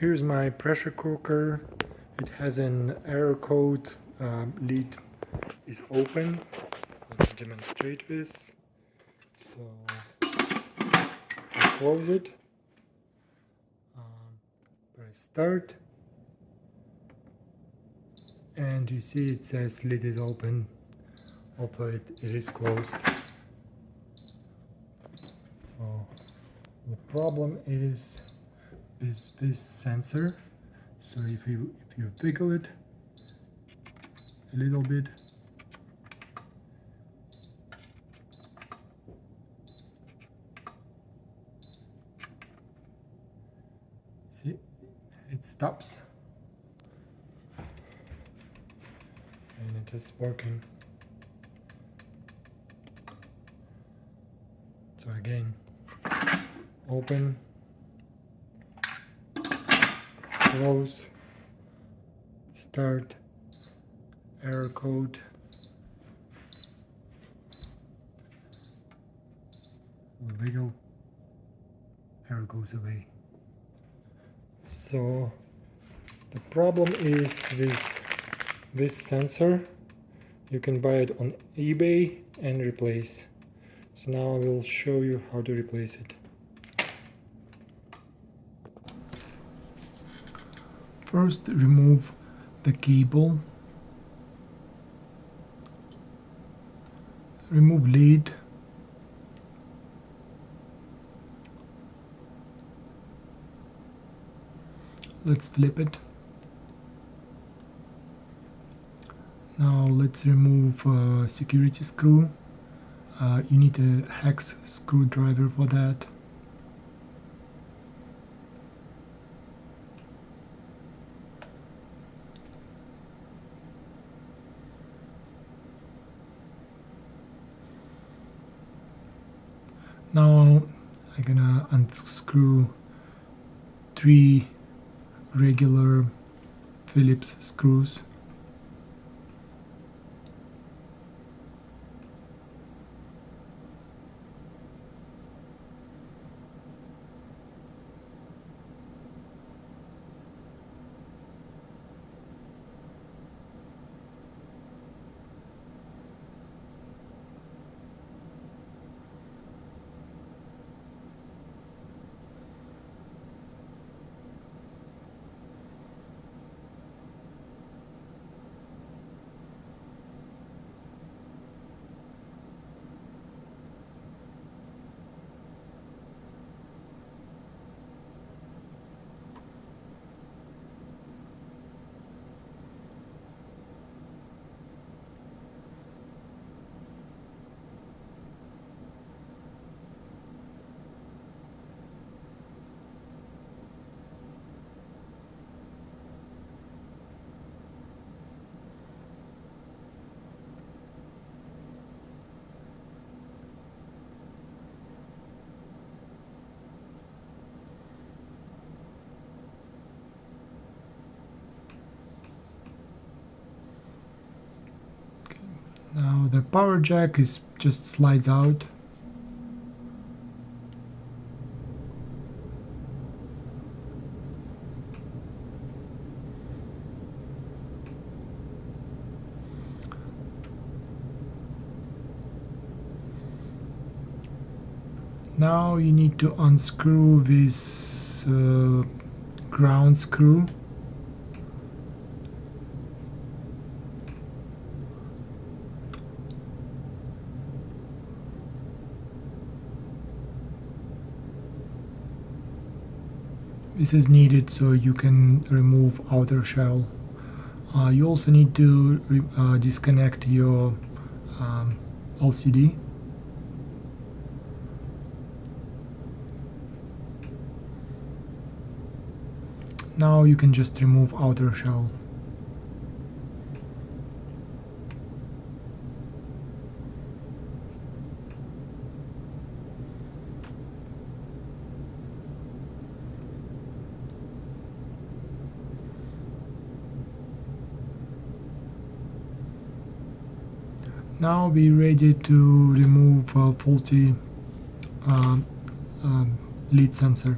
Here's my pressure cooker. It has an error code. Lid is open. Let's demonstrate this. So I close it. Press start. And you see it says lid is open, although it is closed. So the problem is this sensor. So if you wiggle it a little bit, see, it stops. And it is working. So again, open, close, start, error code, wiggle, error goes away. So the problem is this sensor. You can buy it on eBay and replace. So now I will show you how to replace it. First, remove the cable, remove lead, let's flip it. Now let's remove security screw. You need a hex screwdriver for that. Now I'm gonna unscrew 3 regular Phillips screws. Now the power jack is just slides out. Now you need to unscrew this ground screw. This is needed so you can remove outer shell. You also need to disconnect your LCD. Now you can just remove outer shell. Now be ready to remove faulty lead sensor.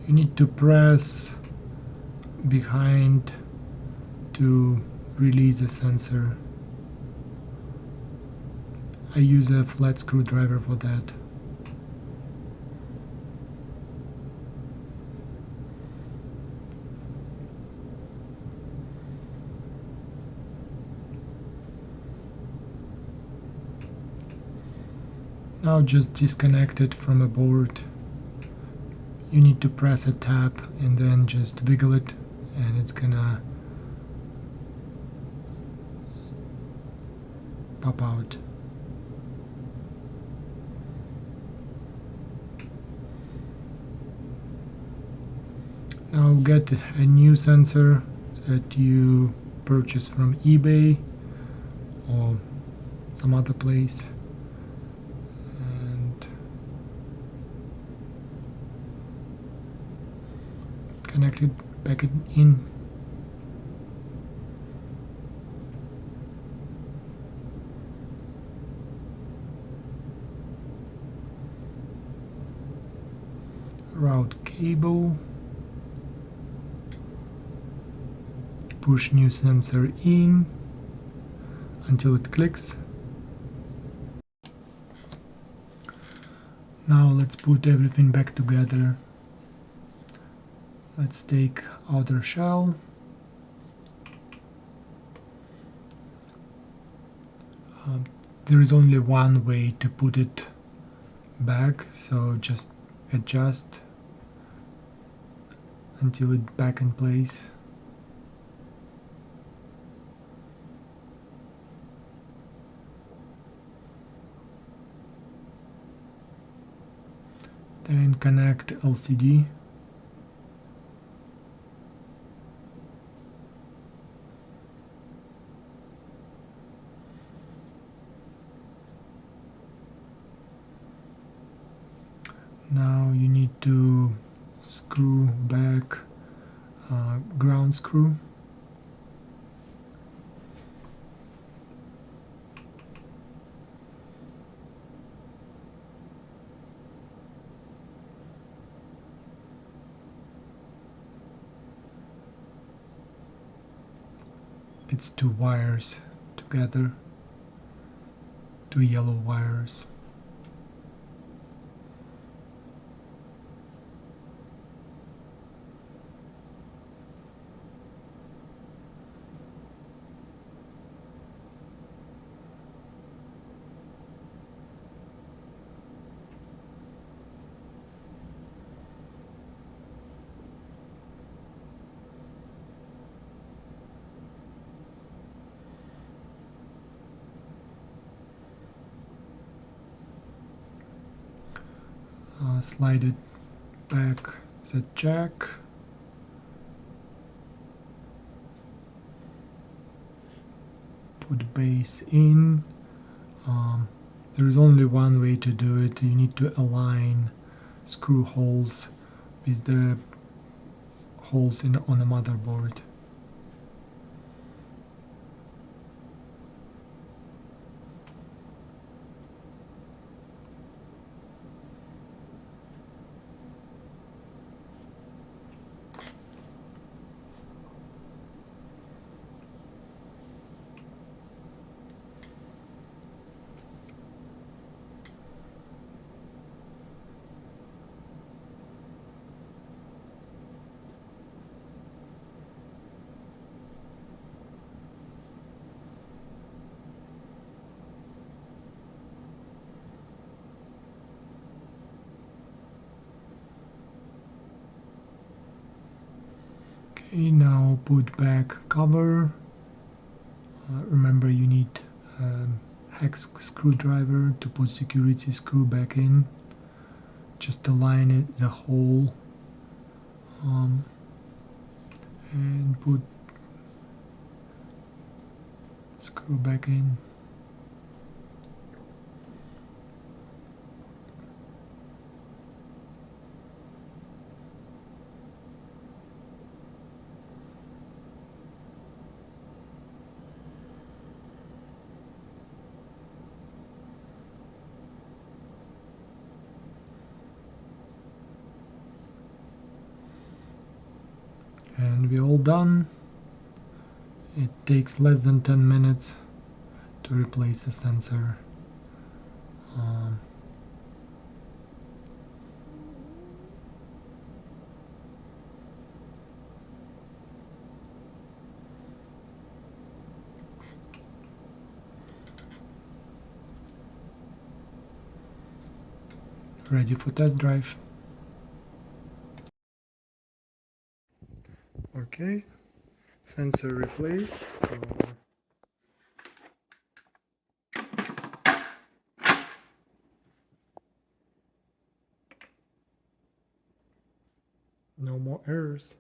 You need to press behind to release the sensor. I use a flat screwdriver for that. Now just disconnect it from a board. You need to press a tab and then just wiggle it, and it's gonna pop out. Now get a new sensor that you purchase from eBay or some other place, and connect it back in. Route cable. Push new sensor in until it clicks. Now let's put everything back together. Let's take outer shell. There is only one way to put it back, so just adjust until it's back in place. Then connect LCD. Now you need to screw back ground screw. It's two wires together, two yellow wires. Slide it back, set jack. Put base in. There is only one way to do it. You need to align screw holes with the holes on the motherboard. Okay, now put back cover. Remember, you need hex screwdriver to put security screw back in. Just align it, the hole, and put screw back in. And we're all done. It takes less than 10 minutes to replace the sensor. Ready for test drive. Okay, sensor replaced, so no more errors.